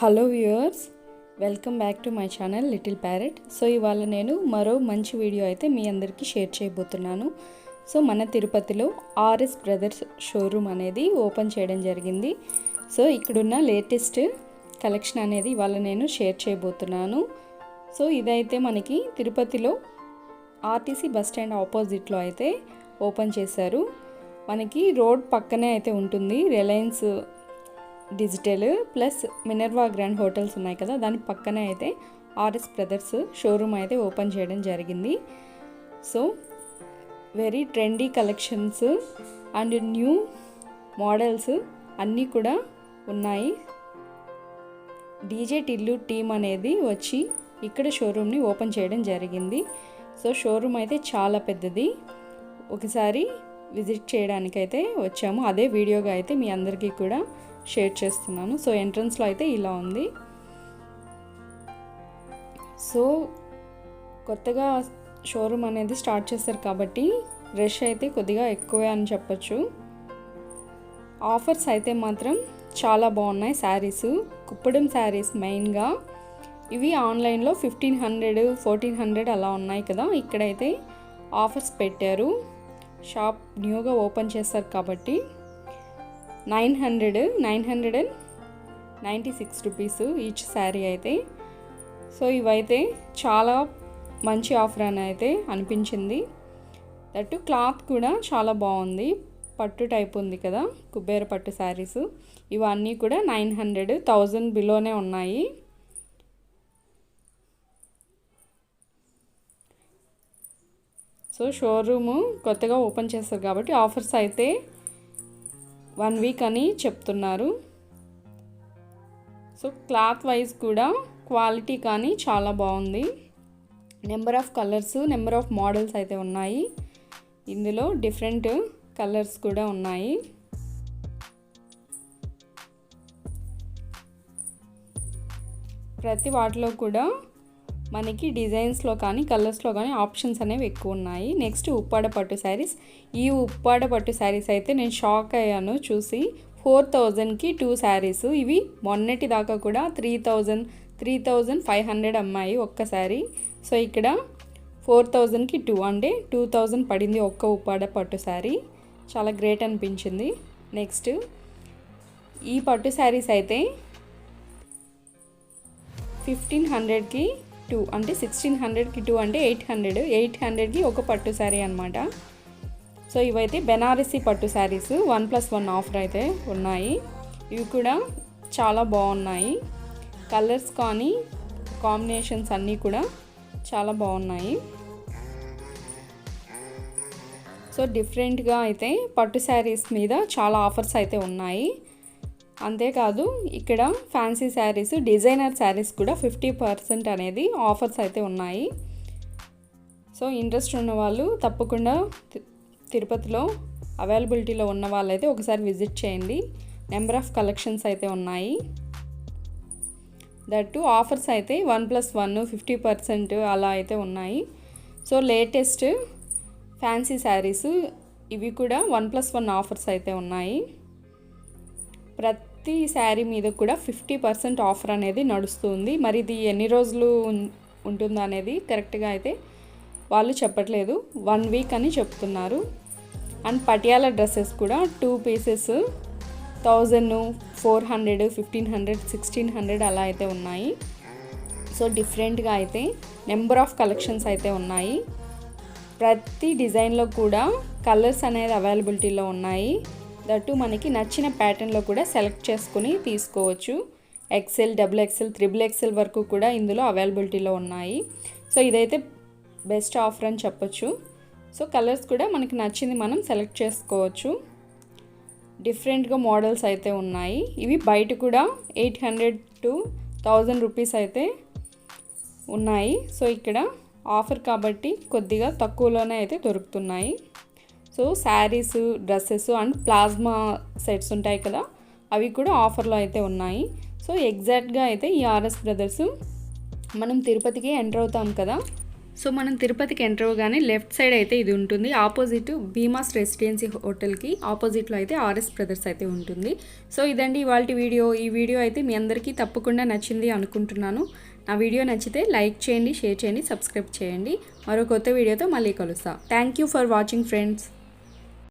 Hello viewers, welcome back to my channel little parrot. So ఇవాళ నేను మరో మంచి వీడియో అయితే మీ అందరికీ షేర్ చేయబోతున్నాను. సో మన తిరుపతిలో ఆర్ఎస్ బ్రదర్స్ షోరూమ్ అనేది ఓపెన్ చేయడం జరిగింది. సో ఇక్కడున్న లేటెస్ట్ కలెక్షన్ అనేది ఇవాళ నేను షేర్ చేయబోతున్నాను. సో ఇదైతే మనకి తిరుపతిలో ఆర్టీసీ బస్ స్టాండ్ ఆపోజిట్లో అయితే ఓపెన్ చేశారు. మనకి రోడ్ పక్కనే అయితే ఉంటుంది. Reliance digital plus Minerva grand hotels ఉన్నాయి కదా, దాని పక్కనే అయితే ఆర్ఎస్ బ్రదర్స్ షోరూమ్ అయితే ఓపెన్ చేయడం జరిగింది. So very trendy collections and new models అన్నీ కూడా ఉన్నాయి. డీజే టిల్లు టీమ్ అనేది వచ్చి ఇక్కడ షోరూమ్ని ఓపెన్ చేయడం జరిగింది. సో షోరూమ్ అయితే చాలా పెద్దది. ఒకసారి విజిట్ చేయడానికైతే వచ్చాము. అదే వీడియోగా అయితే మీ అందరికీ కూడా షేర్ చేస్తున్నాను. సో ఎంట్రన్స్లో అయితే ఇలా ఉంది. సో కొత్తగా షోరూమ్ అనేది స్టార్ట్ చేస్తారు కాబట్టి రష్ అయితే కొద్దిగా ఎక్కువే అని చెప్పచ్చు. ఆఫర్స్ అయితే మాత్రం చాలా బాగున్నాయి. శారీస్, కుప్పడం శారీస్ మెయిన్గా ఇవి ఆన్లైన్లో 1500, 1400 అలా ఉన్నాయి కదా, ఇక్కడైతే ఆఫర్స్ పెట్టారు. షాప్ న్యూగా ఓపెన్ చేస్తారు కాబట్టి 996 రూపీస్ ఈచ్ శారీ అయితే. సో ఇవైతే చాలా మంచి ఆఫర్ అని అయితే అనిపించింది. దట్టు క్లాత్ కూడా చాలా బాగుంది. పట్టు టైప్ ఉంది కదా, కుబేర పట్టు శారీస్ ఇవన్నీ కూడా 900, 1000 బిలోనే ఉన్నాయి. సో షోరూము కొత్తగా ఓపెన్ చేస్తారు కాబట్టి ఆఫర్స్ అయితే 1 వీక్ అని చెప్తున్నారు. సో క్లాత్ వైజ్ కూడా క్వాలిటీ కానీ చాలా బాగుంది. Number of colours, number of models అయితే ఉన్నాయి. ఇందులో డిఫరెంట్ కలర్స్ కూడా ఉన్నాయి. ప్రతి వాటిలో కూడా మనకి డిజైన్స్లో కానీ కలర్స్లో కానీ ఆప్షన్స్ అనేవి ఎక్కువ ఉన్నాయి. నెక్స్ట్ ఉప్పాడ పట్టు శారీస్. ఈ ఉప్పాడ పట్టు శారీస్ అయితే నేను షాక్ అయ్యాను చూసి. 4000కి 2 శారీస్. ఇవి మొన్నటి దాకా కూడా 3000, 3500 అమ్మాయి ఒక్క శారీ. సో ఇక్కడ 4000కి 2 అంటే 2000 పడింది ఒక్క ఉప్పాడ పట్టు శారీ. చాలా గ్రేట్ అనిపించింది. నెక్స్ట్ ఈ పట్టు శారీస్ అయితే 1500కి 2 అంటే 1600కి 2 అంటే 800కి ఒక పట్టు శారీ అనమాట. సో ఇవైతే బెనారసీ పట్టు శారీస్ 1+1 ఆఫర్ అయితే ఉన్నాయి. ఇవి కూడా చాలా బాగున్నాయి. కలర్స్ కానీ కాంబినేషన్స్ అన్నీ కూడా చాలా బాగున్నాయి. సో డిఫరెంట్గా అయితే పట్టు శారీస్ మీద చాలా ఆఫర్స్ అయితే ఉన్నాయి. అంతేకాదు ఇక్కడ ఫ్యాన్సీ శారీస్, డిజైనర్ శారీస్ కూడా 50% అనేది ఆఫర్స్ అయితే ఉన్నాయి. సో ఇంట్రెస్ట్ ఉన్న వాళ్ళు తప్పకుండా తిరుపతిలో అవైలబిలిటీలో ఉన్న వాళ్ళైతే ఒకసారి విజిట్ చేయండి. నెంబర్ ఆఫ్ కలెక్షన్స్ అయితే ఉన్నాయి. దట్టు ఆఫర్స్ అయితే 1+1, 50% అలా అయితే ఉన్నాయి. సో లేటెస్ట్ ఫ్యాన్సీ శారీస్ ఇవి కూడా 1+1 ఆఫర్స్ అయితే ఉన్నాయి. ప్రతి శారీ మీద కూడా 50% ఆఫర్ అనేది నడుస్తుంది. మరి ఇది ఎన్ని రోజులు ఉంటుందో అనేది కరెక్ట్గా అయితే వాళ్ళు చెప్పట్లేదు. 1 వీక్ అని చెప్తున్నారు. అండ్ పటియాలా డ్రెస్సెస్ కూడా 2 పీసెస్ 1000, 400, 1500, 1600 అలా అయితే ఉన్నాయి. సో డిఫరెంట్గా అయితే నెంబర్ ఆఫ్ కలెక్షన్స్ అయితే ఉన్నాయి. ప్రతి డిజైన్లో కూడా కలర్స్ అనేది అవైలబిలిటీలో ఉన్నాయి. దట్టు మనకి నచ్చిన ప్యాటర్న్లో కూడా సెలెక్ట్ చేసుకుని తీసుకోవచ్చు. XL, XXL, XXL వరకు కూడా ఇందులో అవైలబిలిటీలో ఉన్నాయి. సో ఇదైతే బెస్ట్ ఆఫర్ అని చెప్పొచ్చు. సో కలర్స్ కూడా మనకి నచ్చింది మనం సెలెక్ట్ చేసుకోవచ్చు. డిఫరెంట్గా మోడల్స్ అయితే ఉన్నాయి. ఇవి బయట కూడా 800 to 1000 రూపీస్ అయితే ఉన్నాయి. సో ఇక్కడ ఆఫర్ కాబట్టి కొద్దిగా తక్కువలోనే అయితే దొరుకుతున్నాయి. So saris, dresses and plasma sets ఉంటాయి కదా, అవి కూడా ఆఫర్లో అయితే ఉన్నాయి. సో ఎగ్జాక్ట్గా అయితే ఈ ఆర్ఎస్ బ్రదర్స్ మనం తిరుపతికి ఎంటర్ అవుతాం కదా, సో మనం తిరుపతికి ఎంటర్ అవ్వగానే లెఫ్ట్ సైడ్ అయితే ఇది ఉంటుంది. ఆపోజిట్ భీమాస్ రెసిడెన్సీ హోటల్కి ఆపోజిట్లో అయితే ఆర్ఎస్ బ్రదర్స్ అయితే ఉంటుంది. సో ఇదండి ఇవాల్టి వీడియో. ఈ వీడియో అయితే మీ అందరికీ తప్పకుండా నచ్చింది అనుకుంటున్నాను. నా వీడియో నచ్చితే లైక్ చేయండి, షేర్ చేయండి, సబ్స్క్రైబ్ చేయండి. మరో కొత్త వీడియోతో మళ్ళీ కలుస్తా. Thank you for watching friends.